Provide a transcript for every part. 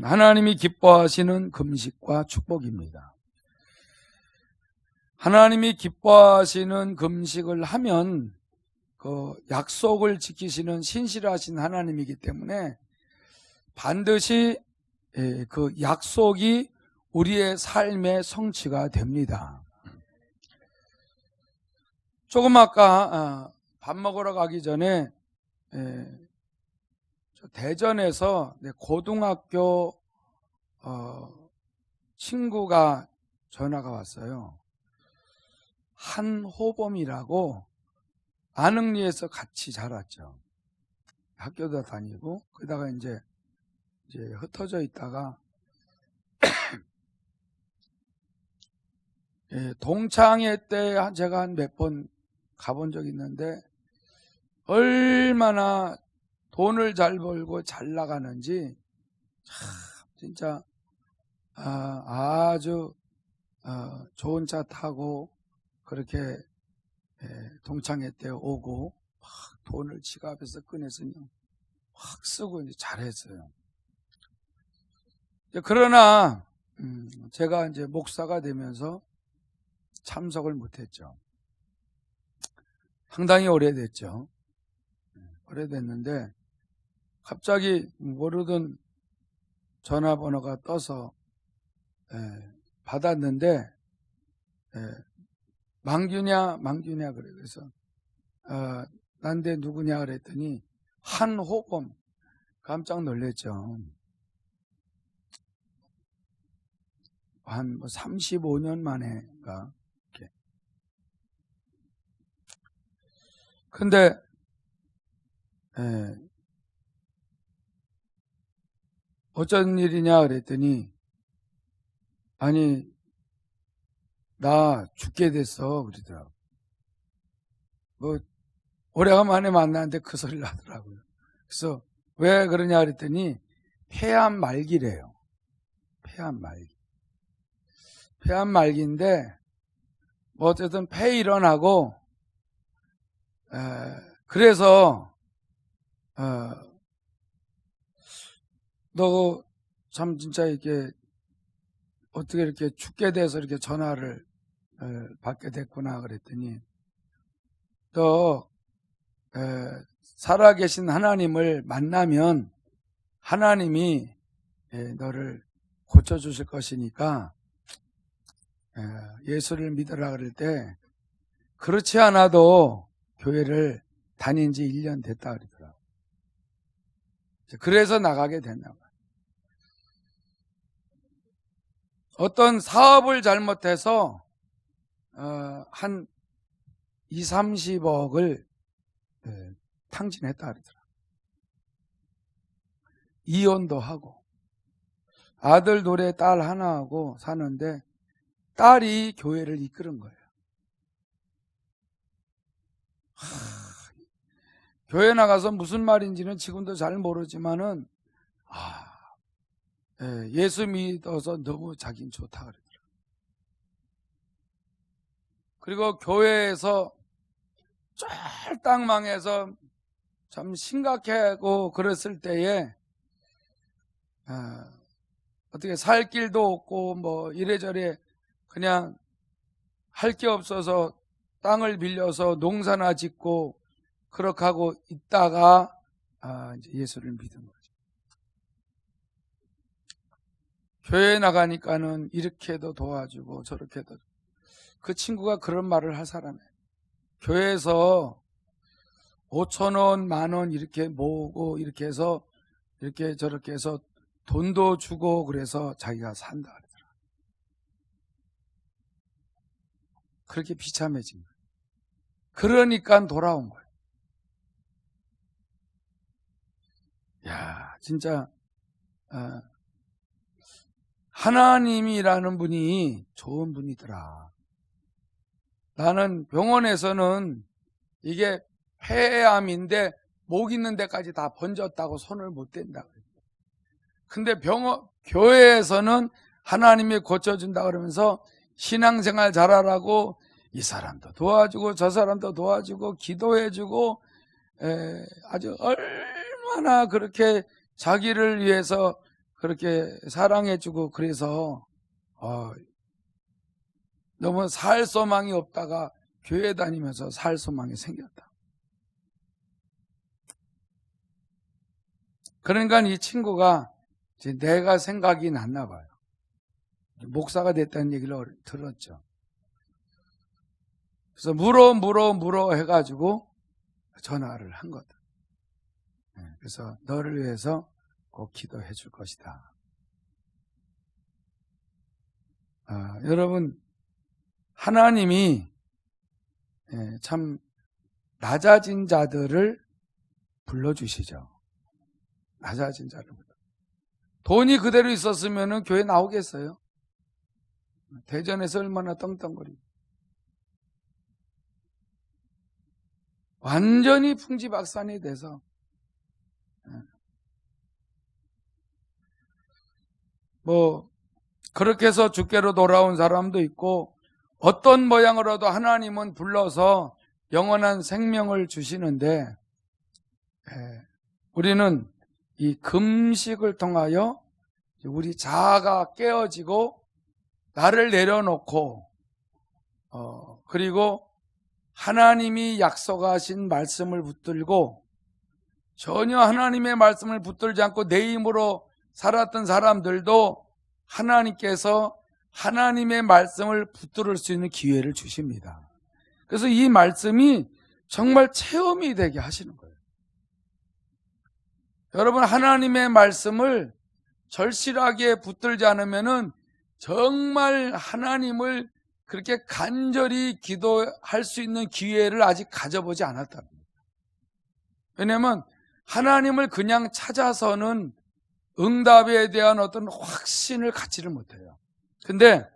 하나님이 기뻐하시는 금식과 축복입니다. 하나님이 기뻐하시는 금식을 하면 그 약속을 지키시는 신실하신 하나님이기 때문에 반드시 그 약속이 우리의 삶의 성취가 됩니다. 조금 아까 밥 먹으러 가기 전에 대전에서 고등학교 친구가 전화가 왔어요. 한호범이라고 안흥리에서 같이 자랐죠. 학교도 다니고 그러다가 이제 흩어져 있다가 동창회 때 제가 한 몇 번 가본 적이 있는데 얼마나 돈을 잘 벌고 잘 나가는지 참 진짜 아주 좋은 차 타고 그렇게 동창회 때 오고 막 돈을 지갑에서 꺼내서 확 쓰고 이제 잘했어요. 그러나 제가 이제 목사가 되면서 참석을 못했죠. 상당히 오래됐죠. 오래됐는데 갑자기 모르던 전화번호가 떠서 받았는데 망규냐 그래. 그래서 난데 누구냐 그랬더니 한호범. 깜짝 놀랐죠. 한 35년 만에가 이렇게. 근데 어쩐 일이냐 그랬더니 아니 나 죽게 됐어 그러더라고. 뭐 오래간만에 만났는데 그 소리를 하더라고요. 그래서 왜 그러냐 그랬더니 폐암 말기래요. 폐암 말기인데 뭐 어쨌든 폐일어나고 그래서 너 참 진짜 이렇게 어떻게 이렇게 죽게 돼서 이렇게 전화를 받게 됐구나 그랬더니 너 살아계신 하나님을 만나면 하나님이 너를 고쳐주실 것이니까 예수를 믿으라 그럴 때 그렇지 않아도 교회를 다닌 지 1년 됐다 그러더라고요. 그래서 나가게 됐나 봐요. 어떤 사업을 잘못해서 한 2, 30억을 탕진했다 그러더라고요. 이혼도 하고 아들 둘에 딸 하나하고 사는데 딸이 교회를 이끄는 거예요. 교회 나가서 무슨 말인지는 지금도 잘 모르지만은 예수 믿어서 너무 자긴 좋다 그러더라고요. 그리고 교회에서 쫄딱망해서 참 심각하고 그랬을 때에 어떻게 살 길도 없고 뭐 이래저래 그냥 할 게 없어서 땅을 빌려서 농사나 짓고 그렇게 하고 있다가 이제 예수를 믿은 거죠. 교회에 나가니까는 이렇게도 도와주고 저렇게도. 그 친구가 그런 말을 할 사람이에요. 교회에서 5,000원, 10,000원 이렇게 모으고 이렇게 해서 이렇게 저렇게 해서 돈도 주고 그래서 자기가 산다 그러더라고요. 그렇게 비참해진 거예요. 그러니까 돌아온 거예요. 야, 진짜 하나님이라는 분이 좋은 분이더라. 나는 병원에서는 이게 폐암인데 목 있는 데까지 다 번졌다고 손을 못 댄다 그랬어요. 근데 교회에서는 하나님이 고쳐준다 그러면서 신앙생활 잘하라고 이 사람도 도와주고 저 사람도 도와주고 기도해주고 아주 얼마나 그렇게 자기를 위해서 그렇게 사랑해주고 그래서 너무 살 소망이 없다가 교회 다니면서 살 소망이 생겼다. 그러니까 이 친구가 이제 내가 생각이 났나 봐요. 목사가 됐다는 얘기를 들었죠. 그래서 물어 해가지고 전화를 한 거다. 그래서 너를 위해서 꼭 기도해 줄 것이다. 여러분, 하나님이 참 낮아진 자들을 불러주시죠. 낮아진 자를. 돈이 그대로 있었으면 교회 나오겠어요? 대전에서 얼마나 떵떵거리고. 완전히 풍지박산이 돼서 그렇게 해서 주께로 돌아온 사람도 있고, 어떤 모양으로도 하나님은 불러서 영원한 생명을 주시는데, 우리는 이 금식을 통하여 우리 자아가 깨어지고 나를 내려놓고 그리고 하나님이 약속하신 말씀을 붙들고, 전혀 하나님의 말씀을 붙들지 않고 내 힘으로 살았던 사람들도 하나님께서 하나님의 말씀을 붙들을 수 있는 기회를 주십니다. 그래서 이 말씀이 정말 체험이 되게 하시는 거예요. 여러분, 하나님의 말씀을 절실하게 붙들지 않으면은 정말 하나님을 그렇게 간절히 기도할 수 있는 기회를 아직 가져보지 않았답니다. 왜냐하면 하나님을 그냥 찾아서는 응답에 대한 어떤 확신을 갖지를 못해요. 근데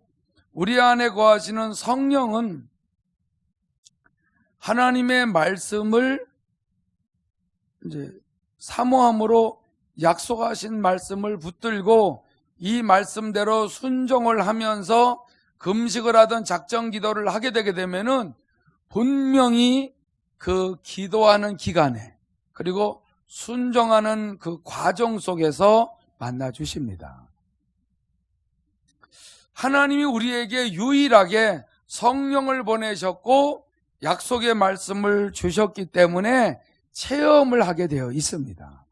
우리 안에 거하시는 성령은 하나님의 말씀을 이제 사모함으로 약속하신 말씀을 붙들고 이 말씀대로 순종을 하면서 금식을 하던 작정 기도를 하게 되게 되면은 분명히 그 기도하는 기간에 그리고 순종하는 그 과정 속에서 만나 주십니다. 하나님이 우리에게 유일하게 성령을 보내셨고 약속의 말씀을 주셨기 때문에 체험을 하게 되어 있습니다.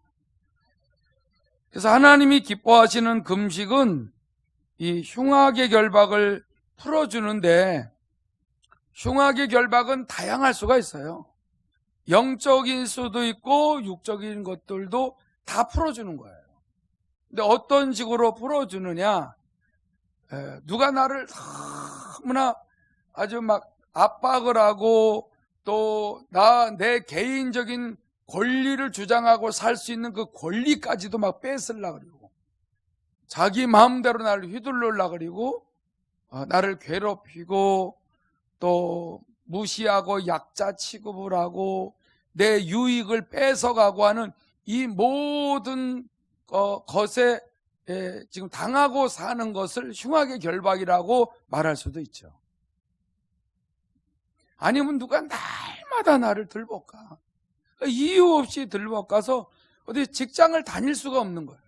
그래서 하나님이 기뻐하시는 금식은 이 흉악의 결박을 풀어주는데, 흉악의 결박은 다양할 수가 있어요. 영적인 수도 있고 육적인 것들도 다 풀어주는 거예요. 근데 어떤 식으로 풀어주느냐, 누가 나를 너무나 아주 막 압박을 하고 또 내 개인적인 권리를 주장하고 살 수 있는 그 권리까지도 막 뺏으려고 그러고, 자기 마음대로 나를 휘둘르려고 그러고, 나를 괴롭히고 또 무시하고 약자 취급을 하고 내 유익을 뺏어가고 하는 이 모든 것에 지금 당하고 사는 것을 흉악의 결박이라고 말할 수도 있죠. 아니면 누가 날마다 나를 들볶아, 이유 없이 들볶아서 어디 직장을 다닐 수가 없는 거예요.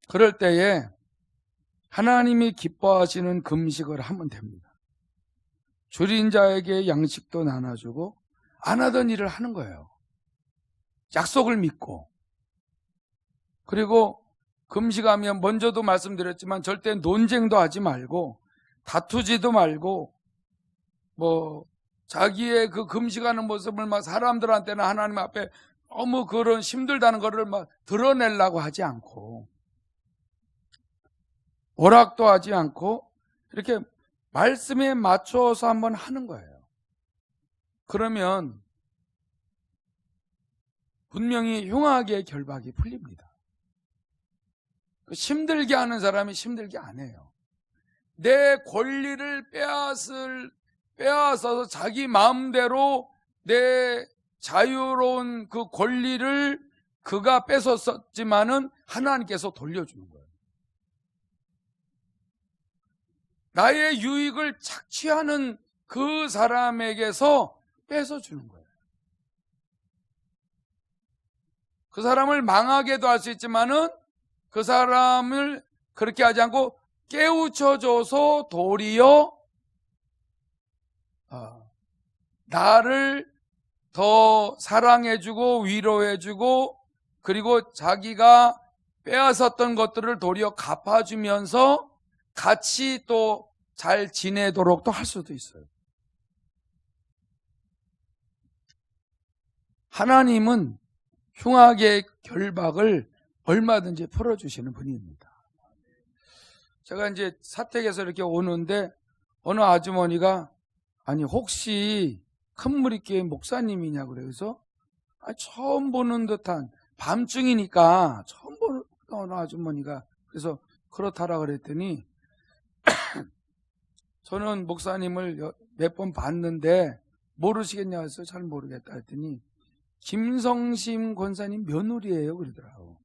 그럴 때에 하나님이 기뻐하시는 금식을 하면 됩니다. 줄인 자에게 양식도 나눠주고 안 하던 일을 하는 거예요. 약속을 믿고. 그리고 금식하면 먼저도 말씀드렸지만 절대 논쟁도 하지 말고 다투지도 말고 자기의 그 금식하는 모습을 막 사람들한테는 하나님 앞에 너무 그런 힘들다는 것을 막 드러내려고 하지 않고 오락도 하지 않고 이렇게 말씀에 맞춰서 한번 하는 거예요. 그러면 분명히 흉악의 결박이 풀립니다. 힘들게 하는 사람이 힘들게 안 해요. 내 권리를 빼앗아서 자기 마음대로 내 자유로운 그 권리를 그가 뺏었지만은 하나님께서 돌려주는 거예요. 나의 유익을 착취하는 그 사람에게서 뺏어주는 거예요. 그 사람을 망하게도 할 수 있지만은 그 사람을 그렇게 하지 않고 깨우쳐줘서 도리어 나를 더 사랑해주고 위로해주고 그리고 자기가 빼앗았던 것들을 도리어 갚아주면서 같이 또 잘 지내도록 또 할 수도 있어요. 하나님은 흉악의 결박을 얼마든지 풀어주시는 분입니다. 제가 이제 사택에서 이렇게 오는데 어느 아주머니가 아니 혹시 큰무리교회 목사님이냐 그래서 처음 보는 듯한 밤중이니까 처음 보는 어느 아주머니가 그래서 그렇다라 그랬더니 저는 목사님을 몇 번 봤는데 모르시겠냐 해서 잘 모르겠다 했더니 김성심 권사님 며느리예요 그러더라고.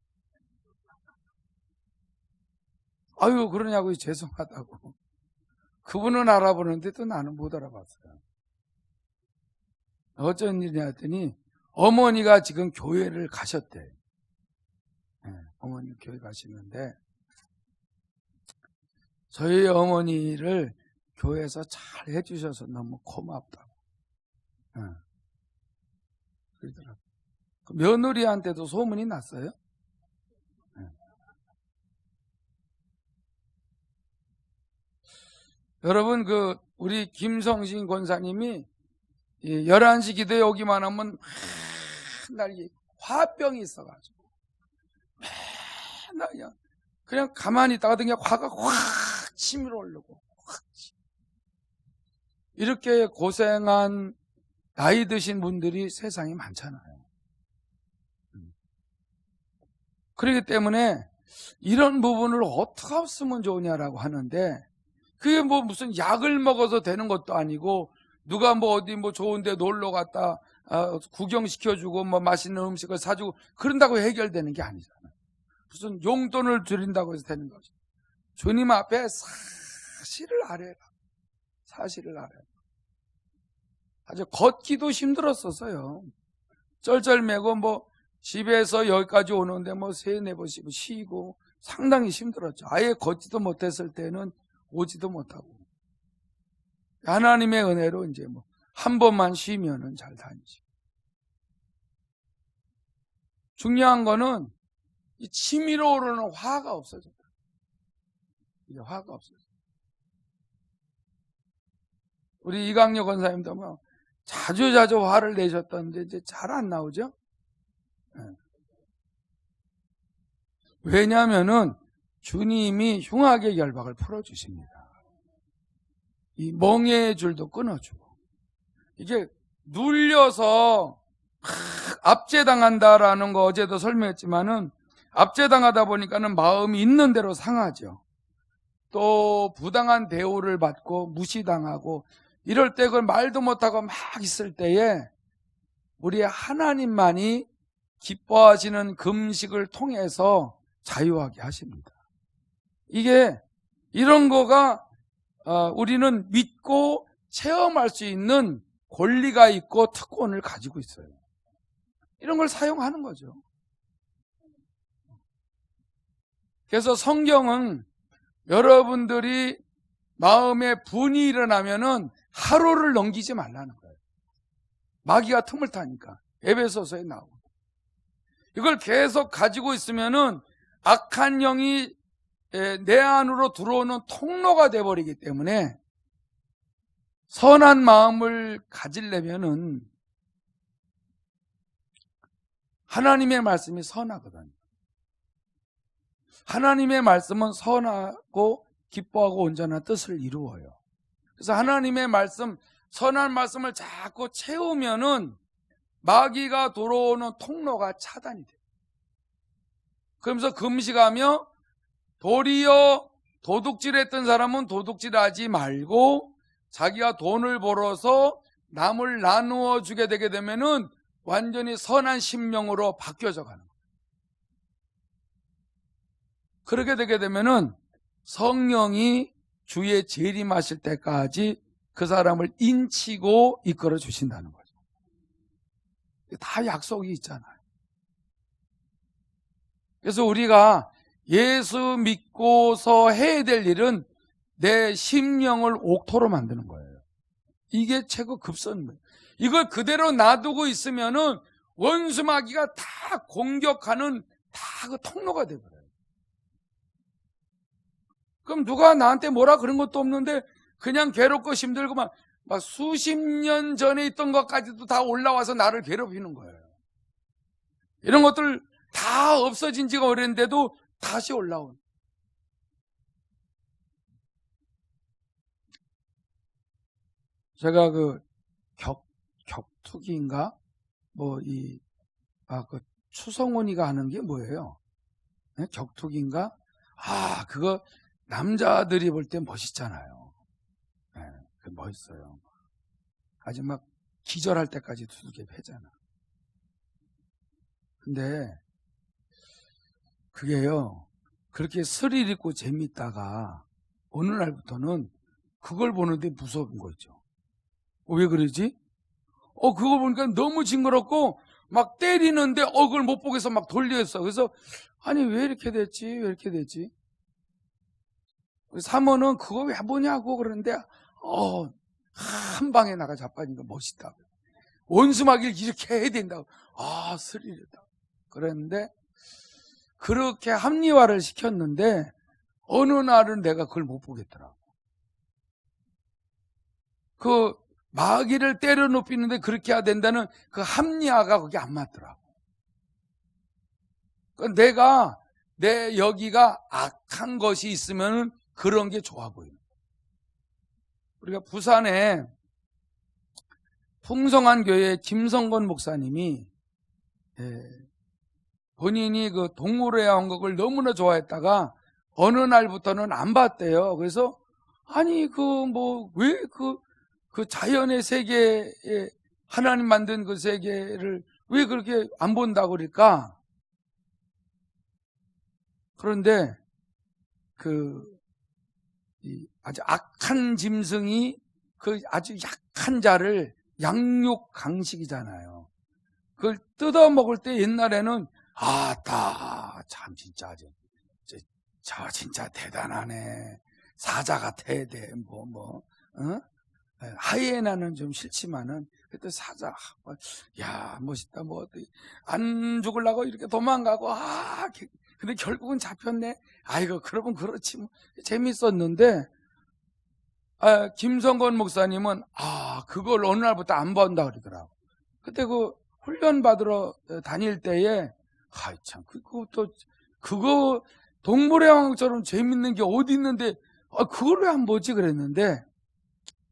아유 그러냐고 죄송하다고. 그분은 알아보는데 또 나는 못 알아봤어요. 어쩐 일이냐 했더니 어머니가 지금 교회를 가셨대. 어머니 교회 가시는데 저희 어머니를 교회에서 잘 해주셔서 너무 고맙다고. 그러더라고요. 그 며느리한테도 소문이 났어요. 여러분 우리 김성신 권사님이 11시 기도에 오기만 하면 맨날 화병이 있어가지고 맨날 그냥 가만히 있다가 그냥 화가 확 치밀어 오르고 이렇게 고생한 나이 드신 분들이 세상에 많잖아요. 그렇기 때문에 이런 부분을 어떻게 없으면 좋으냐라고 하는데 그게 뭐 무슨 약을 먹어서 되는 것도 아니고 누가 뭐 어디 뭐 좋은 데 놀러 갔다 구경시켜주고 뭐 맛있는 음식을 사주고 그런다고 해결되는 게 아니잖아요. 무슨 용돈을 드린다고 해서 되는 거죠. 주님 앞에 사실을 아뢰라. 사실을 아뢰라. 아주 걷기도 힘들었었어요. 쩔쩔매고 뭐 집에서 여기까지 오는데 뭐 3-4번씩 쉬고 상당히 힘들었죠. 아예 걷지도 못했을 때는 오지도 못하고 하나님의 은혜로 이제 뭐 한 번만 쉬면은 잘 다니죠. 중요한 거는 이 치밀어 오르는 화가 없어졌다. 이게 화가 없어졌다. 우리 이강렬 권사님도 뭐 자주 화를 내셨던데 이제 잘 안 나오죠? 왜냐하면은 주님이 흉악의 결박을 풀어주십니다. 이 멍해의 줄도 끊어주고 이게 눌려서 압제당한다라는 거 어제도 설명했지만은 압제당하다 보니까는 마음이 있는 대로 상하죠. 또 부당한 대우를 받고 무시당하고 이럴 때 그걸 말도 못하고 막 있을 때에 우리 하나님만이 기뻐하시는 금식을 통해서 자유하게 하십니다. 이게 이런 거가 우리는 믿고 체험할 수 있는 권리가 있고 특권을 가지고 있어요. 이런 걸 사용하는 거죠. 그래서 성경은 여러분들이 마음에 분이 일어나면은 하루를 넘기지 말라는 거예요. 마귀가 틈을 타니까. 에베소서에 나오고. 이걸 계속 가지고 있으면은 악한 영이 내 안으로 들어오는 통로가 돼버리기 때문에 선한 마음을 가지려면은 하나님의 말씀이 선하거든요. 하나님의 말씀은 선하고 기뻐하고 온전한 뜻을 이루어요. 그래서 하나님의 말씀, 선한 말씀을 자꾸 채우면은 마귀가 들어오는 통로가 차단이 돼요. 그러면서 금식하며 도리어 도둑질했던 사람은 도둑질하지 말고 자기가 돈을 벌어서 남을 나누어 주게 되게 되면은 완전히 선한 심령으로 바뀌어져 가는 거예요. 그렇게 되게 되면은 성령이 주의 재림하실 때까지 그 사람을 인치고 이끌어 주신다는 거죠. 다 약속이 있잖아요. 그래서 우리가 예수 믿고서 해야 될 일은 내 심령을 옥토로 만드는 거예요. 이게 최고 급선인 거예요. 이걸 그대로 놔두고 있으면은 원수마귀가 다 공격하는 다 그 통로가 되버려요. 그럼 누가 나한테 뭐라 그런 것도 없는데 그냥 괴롭고 힘들고 막 수십 년 전에 있던 것까지도 다 올라와서 나를 괴롭히는 거예요. 이런 것들 다 없어진 지가 오래인데도 다시 올라온. 제가 그 격투기인가? 그 추성훈이가 하는 게 뭐예요? 네? 격투기인가? 그거 남자들이 볼 때 멋있잖아요. 네, 멋있어요. 아주 막 기절할 때까지 두들겨 패잖아. 근데 그게요, 그렇게 스릴 있고 재밌다가 어느 날부터는 그걸 보는데 무서운 거 있죠. 왜 그러지? 그거 보니까 너무 징그럽고 막 때리는데 그걸 못 보겠어 막 돌렸어. 그래서 아니 왜 이렇게 됐지? 왜 이렇게 됐지? 사모는 그거 왜 보냐고 그러는데 한 방에 나가 자빠지니까 멋있다고. 원수마귀를 이렇게 해야 된다고. 스릴이다. 그랬는데 그렇게 합리화를 시켰는데 어느 날은 내가 그걸 못 보겠더라고. 그 마귀를 때려 눕히는데 그렇게 해야 된다는 그 합리화가 거기 안 맞더라고. 내가 내 여기가 악한 것이 있으면 그런 게 좋아 보이는 거예요. 우리가 부산에 풍성한 교회 김성건 목사님이 본인이 그 동물의 왕국을 너무나 좋아했다가 어느 날부터는 안 봤대요. 그래서 아니 왜 그 자연의 세계에 하나님 만든 그 세계를 왜 그렇게 안 본다고 그럴까? 그런데 아주 악한 짐승이 그 아주 약한 자를 양육 강식이잖아요. 그걸 뜯어 먹을 때 옛날에는 참 진짜 진짜 대단하네. 사자 같아야 돼. 하이에나는 좀 싫지만은 그때 사자 멋있다. 안 죽으려고 이렇게 도망가고 근데 결국은 잡혔네. 아이고 그러면 그렇지 뭐. 재밌었는데 김성건 목사님은 그걸 어느 날부터 안 본다 그러더라고. 그때 그 훈련 받으러 다닐 때에 참 그거 동물의 왕국처럼 재밌는 게 어디 있는데 그걸 왜 안 보지 그랬는데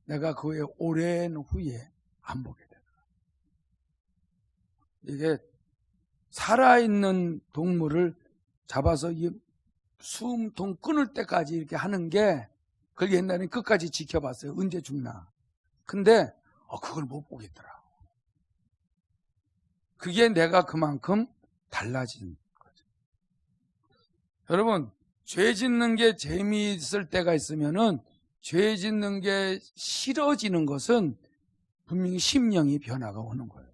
내가 그의 오랜 후에 안 보게 되더라. 이게 살아있는 동물을 잡아서 숨통 끊을 때까지 이렇게 하는 게 그걸 옛날에 끝까지 지켜봤어요. 언제 죽나. 근데 그걸 못 보겠더라. 그게 내가 그만큼 달라진 거죠. 여러분, 죄 짓는 게 재미있을 때가 있으면은 죄 짓는 게 싫어지는 것은 분명히 심령이 변화가 오는 거예요.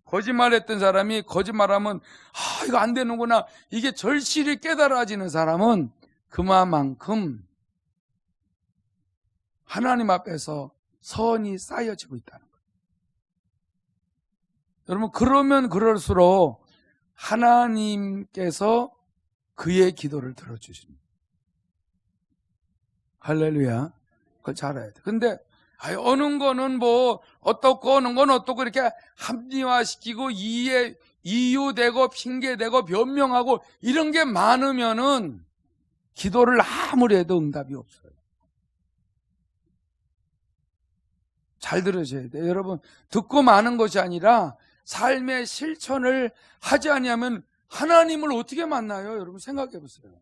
거짓말했던 사람이 거짓말하면 이거 안 되는구나. 이게 절실히 깨달아지는 사람은 그만큼 하나님 앞에서 선이 쌓여지고 있다는 거예요. 여러분, 그러면 그럴수록 하나님께서 그의 기도를 들어주십니다. 할렐루야. 그걸 잘 알아야 돼. 근데 어느 거는 어떻고 어느 건 어떻고 이렇게 합리화시키고 이유되고 핑계대고 변명하고 이런 게 많으면은 기도를 아무리 해도 응답이 없어요. 잘 들으셔야 돼요. 여러분, 듣고 마는 것이 아니라 삶의 실천을 하지 아니하면 하나님을 어떻게 만나요? 여러분 생각해 보세요.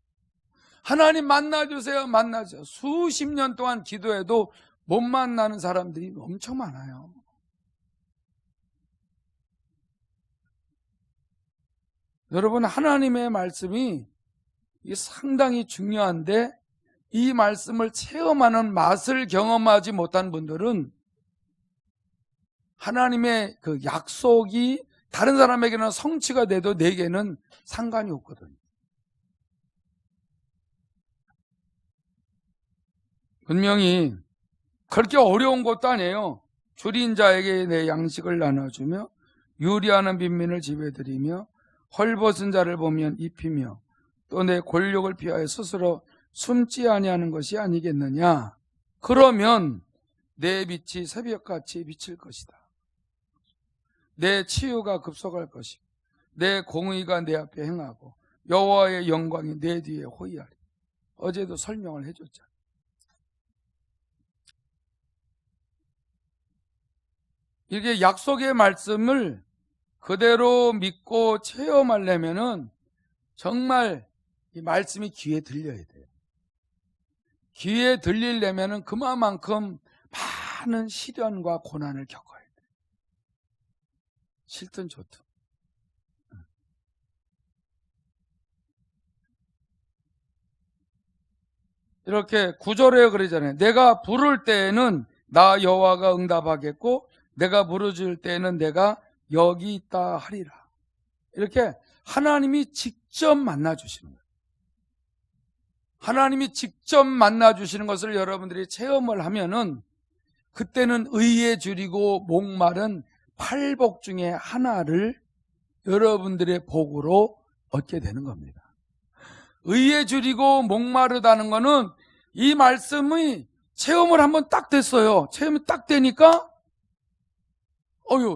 하나님 만나주세요. 만나주세요. 수십 년 동안 기도해도 못 만나는 사람들이 엄청 많아요. 여러분, 하나님의 말씀이 상당히 중요한데 이 말씀을 체험하는 맛을 경험하지 못한 분들은 하나님의 그 약속이 다른 사람에게는 성취가 돼도 내게는 상관이 없거든요. 분명히 그렇게 어려운 것도 아니에요. 줄인 자에게 내 양식을 나눠주며 유리하는 빈민을 집에들이며 헐벗은 자를 보면 입히며 또 내 권력을 피하여 스스로 숨지 아니하는 것이 아니겠느냐. 그러면 내 빛이 새벽같이 비칠 것이다. 내 치유가 급속할 것이고 내 공의가 내 앞에 행하고 여호와의 영광이 내 뒤에 호위하리. 어제도 설명을 해줬잖아요. 이렇게 약속의 말씀을 그대로 믿고 체험하려면은 정말 이 말씀이 귀에 들려야 돼요. 귀에 들리려면은 그만큼 많은 시련과 고난을 겪어야 돼요. 싫든 좋든. 이렇게 구절에 그러잖아요. 내가 부를 때에는 나 여호와가 응답하겠고 내가 부르짖을 때에는 내가 여기 있다 하리라. 이렇게 하나님이 직접 만나주시는 거예요. 하나님이 직접 만나주시는 것을 여러분들이 체험을 하면은 그때는 의에 줄이고 목마른 팔복 중에 하나를 여러분들의 복으로 얻게 되는 겁니다. 의에 줄이고 목마르다는 거는 이 말씀이 체험을 한번 딱 됐어요. 체험이 딱 되니까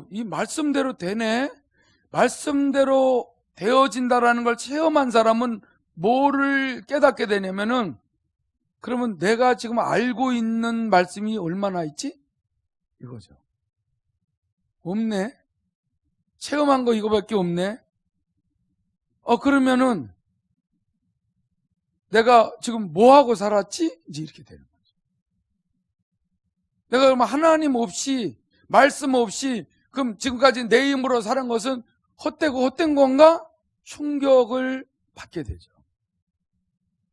이 말씀대로 되네. 말씀대로 되어진다라는 걸 체험한 사람은 뭐를 깨닫게 되냐면은 그러면 내가 지금 알고 있는 말씀이 얼마나 있지? 이거죠. 없네. 체험한 거 이거밖에 없네. 그러면은 내가 지금 뭐하고 살았지? 이제 이렇게 되는 거죠. 내가 그러면 하나님 없이 말씀 없이 그럼 지금까지 내 힘으로 살은 것은 헛된 건가? 충격을 받게 되죠.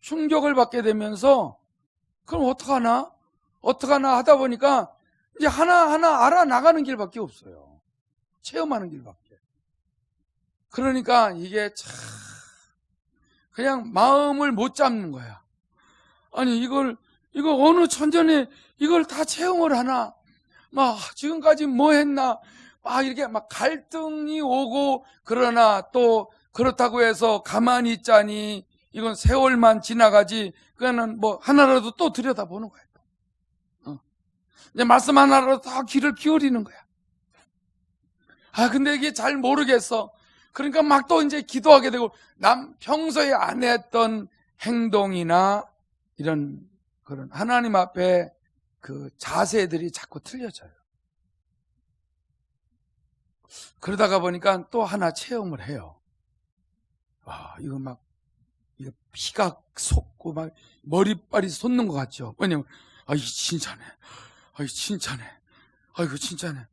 충격을 받게 되면서 그럼 어떡하나 하다 보니까 이제 하나하나 알아나가는 길밖에 없어요. 체험하는 길밖에. 그러니까 이게 참 그냥 마음을 못 잡는 거야. 아니 이거 어느 천전에 이걸 다 체험을 하나? 막 지금까지 뭐 했나? 막 이렇게 막 갈등이 오고 그러나 또 그렇다고 해서 가만히 있자니 이건 세월만 지나가지. 그거는 뭐 하나라도 또 들여다보는 거야. 이제 말씀 하나라도 다 귀를 기울이는 거야. 근데 이게 잘 모르겠어. 그러니까 막 또 이제 기도하게 되고 평소에 안 했던 행동이나 이런 그런 하나님 앞에 그 자세들이 자꾸 틀려져요. 그러다가 보니까 또 하나 체험을 해요. 이거 막 피가 솟고 막 머리빨이 솟는 것 같죠. 왜냐면 칭찬해. 칭찬해. 칭찬해.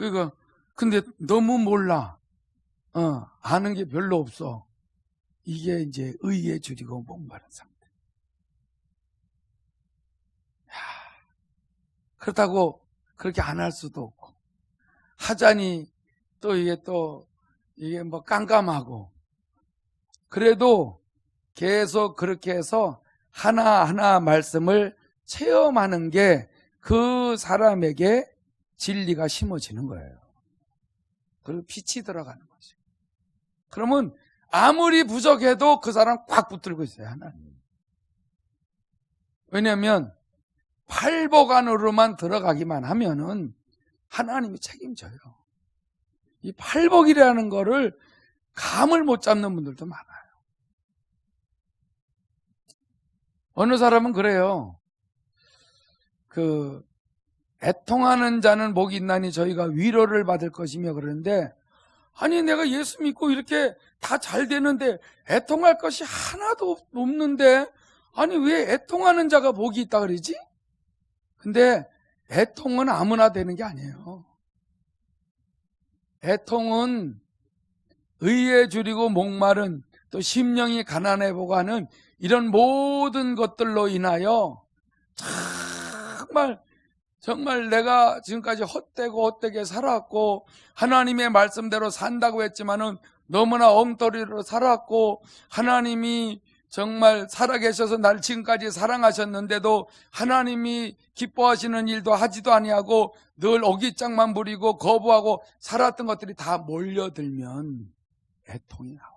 이거 근데 너무 몰라. 아는 게 별로 없어. 이게 이제 의에 줄이고 목마른 상태. 그렇다고 그렇게 안 할 수도 없고 하자니 또 이게 뭐 깜깜하고 그래도 계속 그렇게 해서 하나하나 말씀을 체험하는 게 그 사람에게 진리가 심어지는 거예요. 그리고 빛이 들어가는 거죠. 그러면 아무리 부족해도 그 사람 꽉 붙들고 있어요, 하나님. 왜냐하면 팔복 안으로만 들어가기만 하면은 하나님이 책임져요. 이 팔복이라는 거를 감을 못 잡는 분들도 많아요. 어느 사람은 그래요. 애통하는 자는 복이 있나니 저희가 위로를 받을 것이며 그러는데 아니 내가 예수 믿고 이렇게 다 잘 되는데 애통할 것이 하나도 없는데 아니 왜 애통하는 자가 복이 있다 그러지? 근데 애통은 아무나 되는 게 아니에요. 애통은 의에 줄이고 목마른 또 심령이 가난해 보고 하는 이런 모든 것들로 인하여 정말 정말 내가 지금까지 헛되게 살았고 하나님의 말씀대로 산다고 했지만은 너무나 엉터리로 살았고 하나님이 정말 살아계셔서 날 지금까지 사랑하셨는데도 하나님이 기뻐하시는 일도 하지도 아니하고 늘 어깃장만 부리고 거부하고 살았던 것들이 다 몰려들면 애통이 나와요.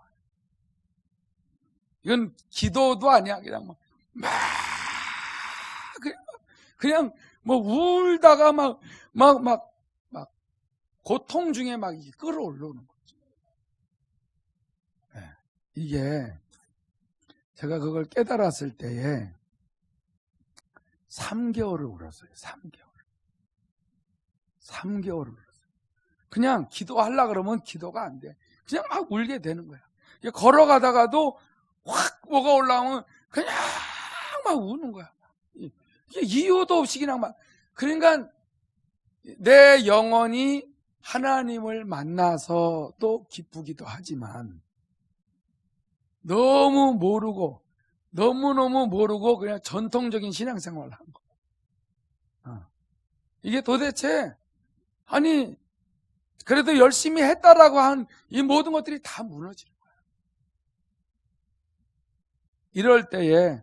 이건 기도도 아니야. 그냥 뭐 울다가 막 고통 중에 막 끌어올르는 거죠. 네. 이게 제가 그걸 깨달았을 때에 3개월을 울었어요. 3개월을 울었어요. 그냥 기도하려고 그러면 기도가 안 돼. 그냥 막 울게 되는 거야. 걸어가다가도 확 뭐가 올라오면 그냥 막 우는 거야. 이유도 없이 그냥 막. 그러니까 내 영혼이 하나님을 만나서 또 기쁘기도 하지만 너무너무 모르고 그냥 전통적인 신앙생활을 한 거예요. 이게 도대체 아니 그래도 열심히 했다라고 한 이 모든 것들이 다 무너지는 거예요. 이럴 때에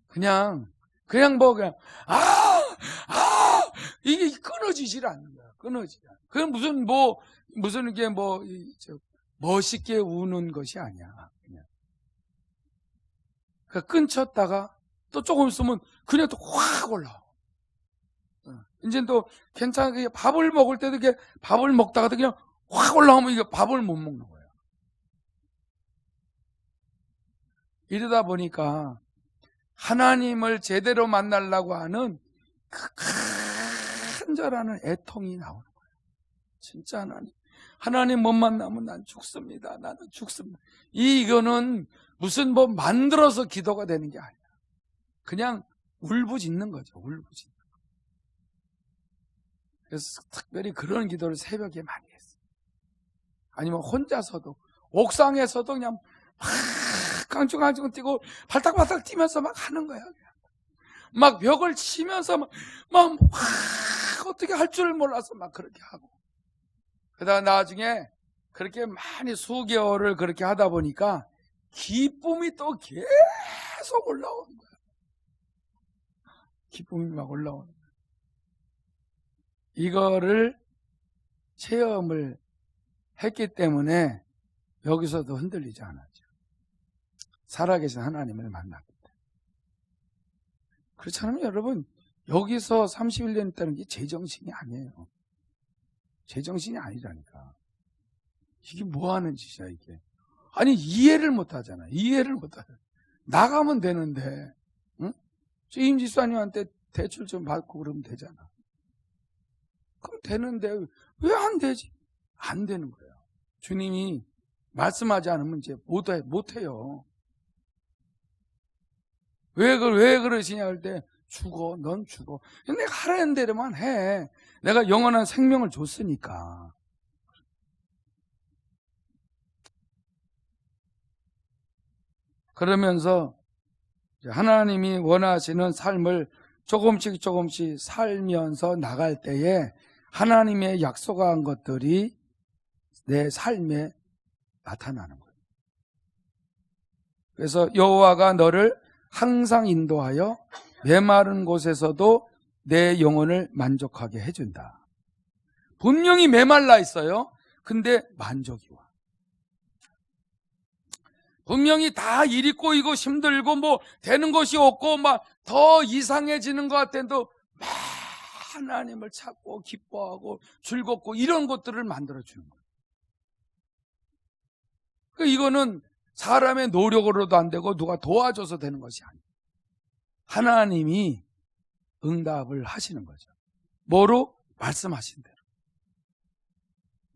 그냥 이게 끊어지질 않는 거야. 끊어지지 않아. 그건 무슨 이게 멋있게 우는 것이 아니야. 그냥 끊쳤다가 또 조금 있으면 그냥 또 확 올라와. 이제 또 괜찮게 밥을 먹을 때도 이렇게 밥을 먹다가도 그냥 확 올라오면 이게 밥을 못 먹는 거예요. 이러다 보니까 하나님을 제대로 만나려고 하는 그 간절한 애통이 나오는 거예요. 진짜 하나님 못 만나면 난 죽습니다. 나는 죽습니다. 이거는 무슨 만들어서 기도가 되는 게 아니야. 그냥 울부짖는 거죠. 울부짖는 거. 그래서 특별히 그런 기도를 새벽에 많이 했어요. 아니면 혼자서도 옥상에서도 그냥 막 깡충깡충 뛰고 발딱발딱 뛰면서 막 하는 거야. 막 벽을 치면서 막 어떻게 할 줄 몰라서 막 그렇게 하고. 그러다가 나중에 그렇게 많이 수개월을 그렇게 하다 보니까 기쁨이 또 계속 올라오는 거야. 기쁨이 막 올라오는 거야. 이거를 체험을 했기 때문에 여기서도 흔들리지 않았죠. 살아계신 하나님을 만났기 때문에. 그렇지 않으면 여러분 여기서 31년 있다는 게 제정신이 아니에요. 제정신이 아니라니까. 이게 뭐 하는 짓이야 이게. 아니 이해를 못 하잖아. 이해를 못 하잖아. 나가면 되는데 응? 임 집사님한테 대출 좀 받고 그러면 되잖아. 그럼 되는데 왜 안 되지? 안 되는 거예요. 주님이 말씀하지 않으면 이제 못해요. 왜 그러시냐 할 때 죽어. 넌 죽어. 내가 하라는 대로만 해. 내가 영원한 생명을 줬으니까. 그러면서 하나님이 원하시는 삶을 조금씩 살면서 나갈 때에 하나님의 약속한 것들이 내 삶에 나타나는 거예요. 그래서 여호와가 너를 항상 인도하여 메마른 곳에서도 내 영혼을 만족하게 해준다. 분명히 메말라 있어요. 근데 만족이 와. 분명히 다 일이 꼬이고 힘들고 되는 것이 없고 더 이상해지는 것 같아도 막 하나님을 찾고 기뻐하고 즐겁고 이런 것들을 만들어주는 거예요. 이거는 사람의 노력으로도 안 되고 누가 도와줘서 되는 것이 아니에요. 하나님이 응답을 하시는 거죠. 뭐로? 말씀하신 대로.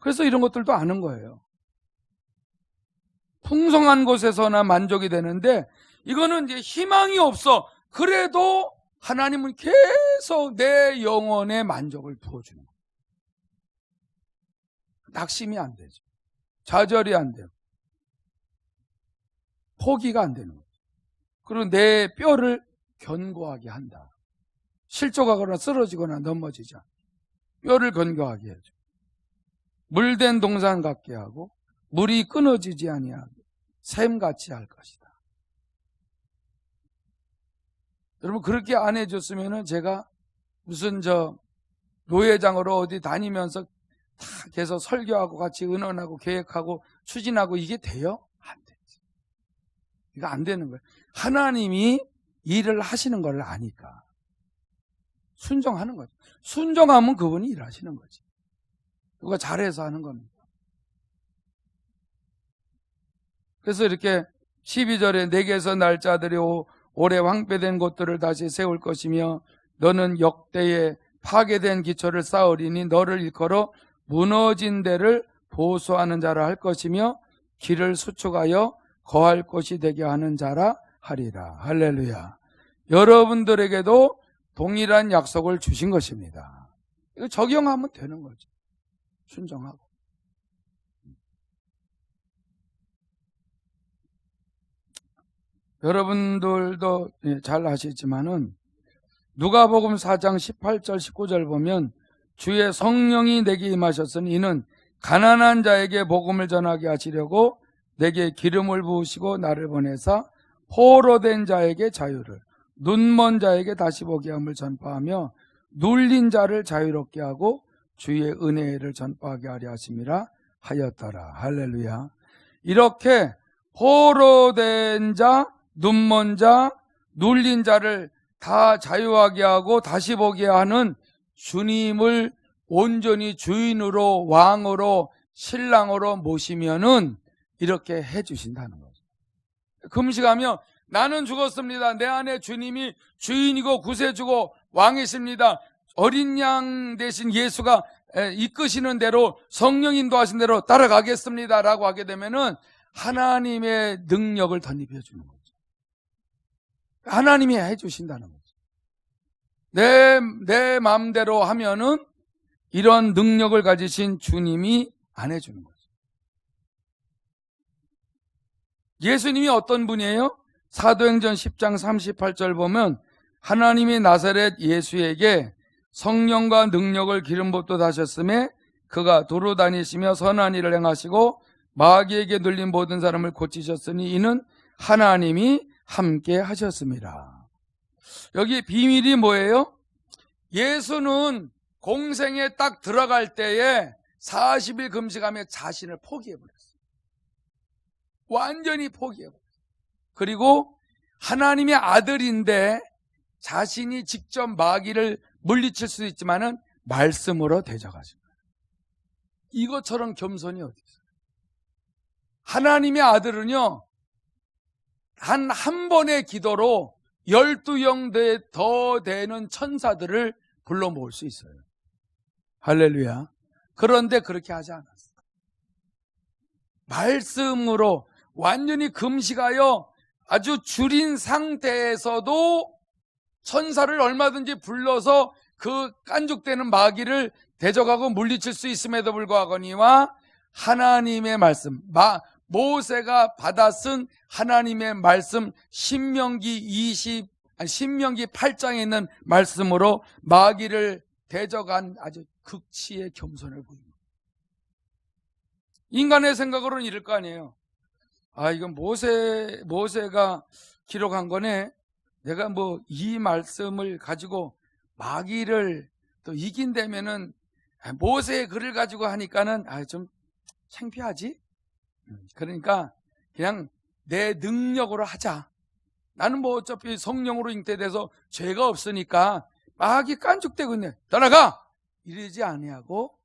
그래서 이런 것들도 아는 거예요. 풍성한 곳에서나 만족이 되는데 이거는 이제 희망이 없어. 그래도 하나님은 계속 내 영혼에 만족을 부어주는 거예요. 낙심이 안 되죠. 좌절이 안 돼요. 포기가 안 되는 거예요. 그리고 내 뼈를 견고하게 한다. 실족하거나 쓰러지거나 넘어지자. 뼈를 건강하게 해줘. 물된 동산 같게 하고 물이 끊어지지 아니하게 샘같이 할 것이다. 여러분, 그렇게 안 해줬으면은 제가 무슨 노회장으로 어디 다니면서 다 계속 설교하고 같이 의논하고 계획하고 추진하고 이게 돼요? 안 되지. 이거 안 되는 거예요. 하나님이 일을 하시는 걸 아니까 순종하는 거죠. 순종하면 그분이 일하시는 거지. 누가 잘해서 하는 겁니다. 그래서 이렇게 12절에 내게서 날짜들이 오래 황폐된 곳들을 다시 세울 것이며 너는 역대에 파괴된 기초를 쌓으리니 너를 일컬어 무너진 데를 보수하는 자라 할 것이며 길을 수축하여 거할 곳이 되게 하는 자라 하리라. 할렐루야. 여러분들에게도 동일한 약속을 주신 것입니다. 이거 적용하면 되는 거죠. 순종하고. 여러분들도 잘 아시지만은 누가복음 4장 18절 19절 보면 주의 성령이 내게 임하셨으니 이는 가난한 자에게 복음을 전하게 하시려고 내게 기름을 부으시고 나를 보내사 포로된 자에게 자유를, 눈먼 자에게 다시 보게 함을 전파하며 눌린 자를 자유롭게 하고 주의 은혜를 전파하게 하려 하심이라 하였더라. 할렐루야. 이렇게 포로된 자, 눈먼 자, 눌린 자를 다 자유하게 하고 다시 보게 하는 주님을 온전히 주인으로, 왕으로, 신랑으로 모시면은 이렇게 해주신다는 거죠. 금식하며 나는 죽었습니다. 내 안에 주님이 주인이고 구세주고 왕이십니다. 어린 양 대신 예수가 이끄시는 대로, 성령 인도하신 대로 따라가겠습니다 라고 하게 되면은 하나님의 능력을 덧입혀 주는 거죠. 하나님이 해주신다는 거죠. 내 마음대로 하면은 이런 능력을 가지신 주님이 안 해주는 거죠. 예수님이 어떤 분이에요? 사도행전 10장 38절 보면 하나님이 나사렛 예수에게 성령과 능력을 기름 붓듯 하셨음에 그가 도로 다니시며 선한 일을 행하시고 마귀에게 눌린 모든 사람을 고치셨으니 이는 하나님이 함께 하셨습니다. 여기 비밀이 뭐예요? 예수는 공생에 딱 들어갈 때에 40일 금식하며 자신을 포기해버렸어요. 완전히 포기해버렸어요. 그리고 하나님의 아들인데 자신이 직접 마귀를 물리칠 수도 있지만은 말씀으로 대적하신 거예요. 이것처럼 겸손이 어디 있어요? 하나님의 아들은요, 한 번의 기도로 12영 더 되는 천사들을 불러 모을 수 있어요. 할렐루야. 그런데 그렇게 하지 않았어요. 말씀으로 완전히 금식하여 아주 줄인 상태에서도 천사를 얼마든지 불러서 그 깐죽대는 마귀를 대적하고 물리칠 수 있음에도 불구하거니와 하나님의 말씀, 모세가 받아 쓴 하나님의 말씀 신명기 8장에 있는 말씀으로 마귀를 대적한 아주 극치의 겸손을 보입니다. 인간의 생각으로는 이럴 거 아니에요. 이건 모세가 기록한 거네. 내가 이 말씀을 가지고 마귀를 또 이긴다면은 모세의 글을 가지고 하니까는 좀 창피하지? 그러니까 그냥 내 능력으로 하자. 나는 어차피 성령으로 잉태돼서 죄가 없으니까 마귀 깐죽대고 있네. 떠나가! 이러지 아니하고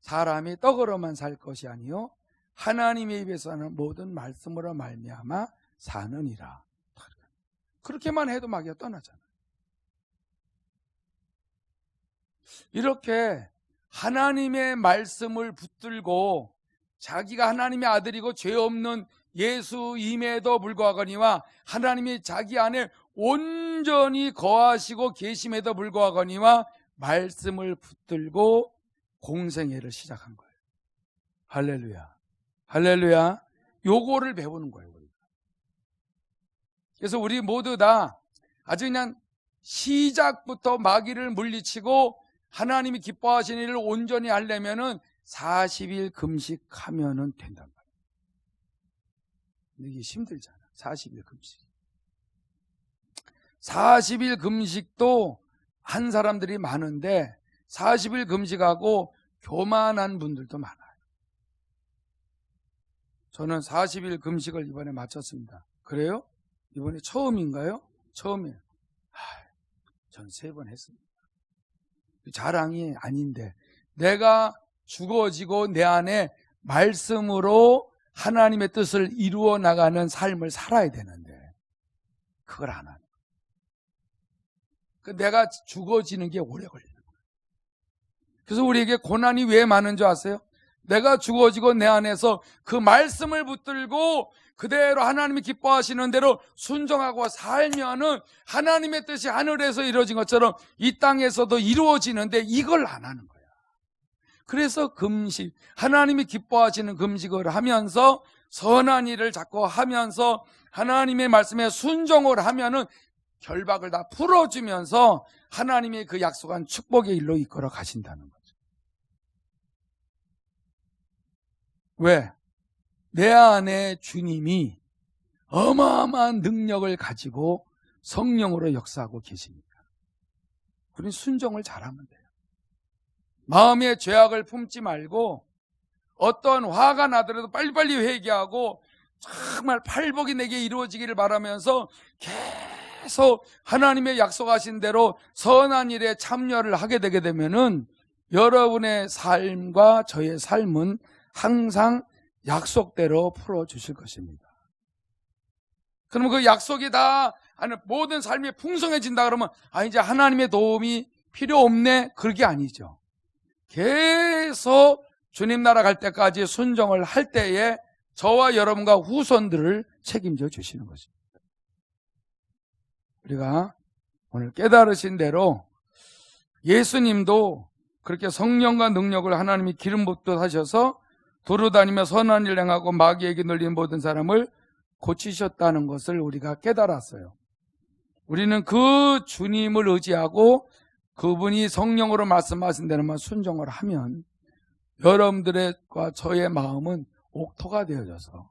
사람이 떡으로만 살 것이 아니요 하나님의 입에서 하는 모든 말씀으로 말미암아 사느니라. 그렇게만 해도 마귀가 떠나잖아요. 이렇게 하나님의 말씀을 붙들고 자기가 하나님의 아들이고 죄 없는 예수임에도 불구하거니와 하나님이 자기 안에 온전히 거하시고 계심에도 불구하거니와 말씀을 붙들고 공생애를 시작한 거예요. 할렐루야. 할렐루야. 요거를 배우는 거예요. 그래서 우리 모두 다 아주 그냥 시작부터 마귀를 물리치고 하나님이 기뻐하시는 일을 온전히 하려면은 40일 금식하면은 된단 말이에요. 근데 이게 힘들잖아. 40일 금식. 40일 금식도 한 사람들이 많은데 40일 금식하고 교만한 분들도 많아요. 저는 40일 금식을 이번에 마쳤습니다. 그래요? 이번에 처음인가요? 처음이에요. 전 3번 했습니다. 자랑이 아닌데 내가 죽어지고 내 안에 말씀으로 하나님의 뜻을 이루어 나가는 삶을 살아야 되는데 그걸 안 하는 거예요. 내가 죽어지는 게 오래 걸리는 거예요. 그래서 우리에게 고난이 왜 많은 줄 아세요? 내가 죽어지고 내 안에서 그 말씀을 붙들고 그대로 하나님이 기뻐하시는 대로 순종하고 살면은 하나님의 뜻이 하늘에서 이루어진 것처럼 이 땅에서도 이루어지는데 이걸 안 하는 거야. 그래서 금식, 하나님이 기뻐하시는 금식을 하면서 선한 일을 자꾸 하면서 하나님의 말씀에 순종을 하면은 결박을 다 풀어주면서 하나님의 그 약속한 축복의 일로 이끌어 가신다는 거죠. 왜? 내 안에 주님이 어마어마한 능력을 가지고 성령으로 역사하고 계십니다. 우리는 순종을 잘하면 돼요. 마음의 죄악을 품지 말고 어떤 화가 나더라도 빨리빨리 회개하고 정말 팔복이 내게 이루어지기를 바라면서 계속 하나님의 약속하신 대로 선한 일에 참여를 하게 되게 되면은 여러분의 삶과 저의 삶은 항상 약속대로 풀어주실 것입니다. 그러면 그 약속이 다 모든 삶이 풍성해진다 그러면 이제 하나님의 도움이 필요 없네, 그게 아니죠. 계속 주님 나라 갈 때까지 순종을 할 때에 저와 여러분과 후손들을 책임져 주시는 것입니다. 우리가 오늘 깨달으신 대로 예수님도 그렇게 성령과 능력을 하나님이 기름 붓듯 하셔서 두루다니며 선한 일을 행하고 마귀에게 눌린 모든 사람을 고치셨다는 것을 우리가 깨달았어요. 우리는 그 주님을 의지하고 그분이 성령으로 말씀하신 대로만 순종을 하면 여러분들과 저의 마음은 옥토가 되어져서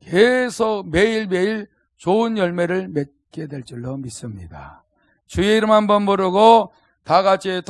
계속 매일매일 좋은 열매를 맺게 될 줄로 믿습니다. 주의 이름 한번 부르고 다 같이